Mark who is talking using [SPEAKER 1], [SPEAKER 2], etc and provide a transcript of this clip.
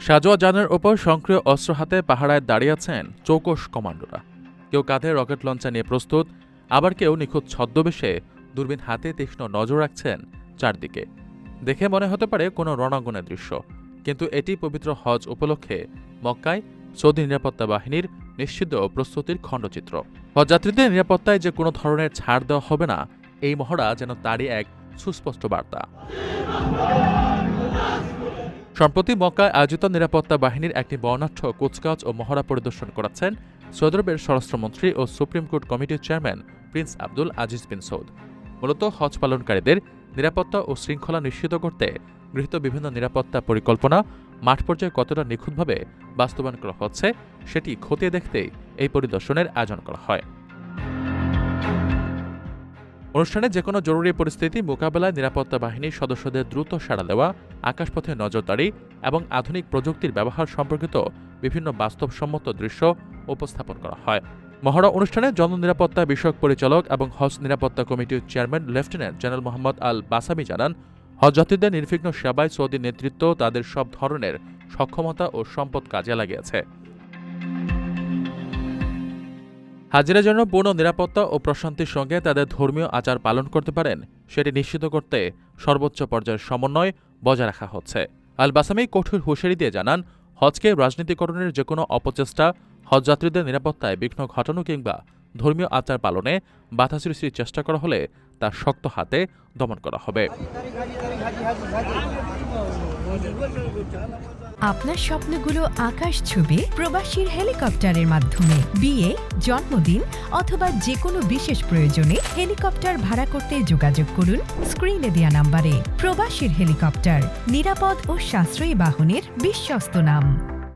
[SPEAKER 1] সাজোয়া যানের ওপর সক্রিয় অস্ত্র হাতে পাহারায় দাঁড়িয়ে আছেন চৌকস কমান্ডোরা। কেউ কাঁধে রকেট লঞ্চার নিয়ে প্রস্তুত, আবার কেউ নিখুঁত ছদ্মবেশে দূরবীন হাতে তীক্ষ্ণ নজর রাখছেন চারদিকে। দেখে মনে হতে পারে কোনো রণাঙ্গনের দৃশ্য, কিন্তু এটি পবিত্র হজ উপলক্ষে মক্কায় সৌদি নিরাপত্তা বাহিনীর নিশ্চিত প্রস্তুতির খণ্ডচিত্র। হজযাত্রীদের নিরাপত্তায় যে কোনো ধরনের ছাড় দেওয়া হবে না, এই মহড়া যেন তারই এক সুস্পষ্ট বার্তা। সম্প্রতি মক্কায় আয়োজিত নিরাপত্তা বাহিনীর একটি বর্ণাঢ্য কুচকাওয়াজ ও মহড়া পরিদর্শন করাচ্ছেন সৌদি আরবের স্বরাষ্ট্রমন্ত্রী ও সুপ্রিম কোর্ট কমিটির চেয়ারম্যান প্রিন্স আব্দুল আজিজ বিন সৌদ। মূলত হজ পালনকারীদের নিরাপত্তা ও শৃঙ্খলা নিশ্চিত করতে গৃহীত বিভিন্ন নিরাপত্তা পরিকল্পনা মাঠ পর্যায়ে কতটা নিখুঁতভাবে বাস্তবায়ন করা হচ্ছে সেটি খতিয়ে দেখতেই এই পরিদর্শনের আয়োজন করা হয়। অনুষ্ঠানে যেকোনো জরুরি পরিস্থিতি মোকাবেলায় নিরাপত্তা বাহিনীর সদস্যদের দ্রুত সাড়া দেওয়া, আকাশপথে নজরদারি এবং আধুনিক প্রযুক্তির ব্যবহার সম্পর্কিত বিভিন্ন বাস্তবসম্মত দৃশ্য উপস্থাপন করা হয়। মহড়া অনুষ্ঠানে জননিরাপত্তা বিষয়ক পরিচালক এবং হজ নিরাপত্তা কমিটির চেয়ারম্যান লেফটেন্যান্ট জেনারেল মোহাম্মদ আল বাসামি জানান, হজযাত্রীদের নির্বিঘ্ন সেবায় সৌদি নেতৃত্ব তাদের সব ধরনের সক্ষমতা ও সম্পদ কাজে লাগিয়েছে। হাজিরা যেন পূর্ণ নিরাপত্তা ও প্রশান্তির সঙ্গে তাদের ধর্মীয় আচার পালন করতে পারেন সেটি নিশ্চিত করতে সর্বোচ্চ পর্যায়ের সমন্বয় বজায় রাখা হচ্ছে। আল বাসামি কঠোর হুঁশিয়ারি দিয়ে জানান, হজকে রাজনীতিকরণের যেকোনো অপচেষ্টা, হজযাত্রীদের নিরাপত্তায় বিঘ্ন ঘটানো কিংবা ধর্মীয় আচার পালনে বাধা সৃষ্টির চেষ্টা করা হলে তা শক্ত হাতে দমন করা হবে।
[SPEAKER 2] আপনার স্বপ্নগুলো আকাশ ছুবে প্রবাসীর হেলিকপ্টারের মাধ্যমে। বিয়ে, জন্মদিন অথবা যে কোনো বিশেষ প্রয়োজনে হেলিকপ্টার ভাড়া করতে যোগাযোগ করুন স্ক্রিনে দেয়া নাম্বারে। প্রবাসীর হেলিকপ্টার, নিরাপদ ও সাশ্রয়ী বাহনের বিশ্বস্ত নাম।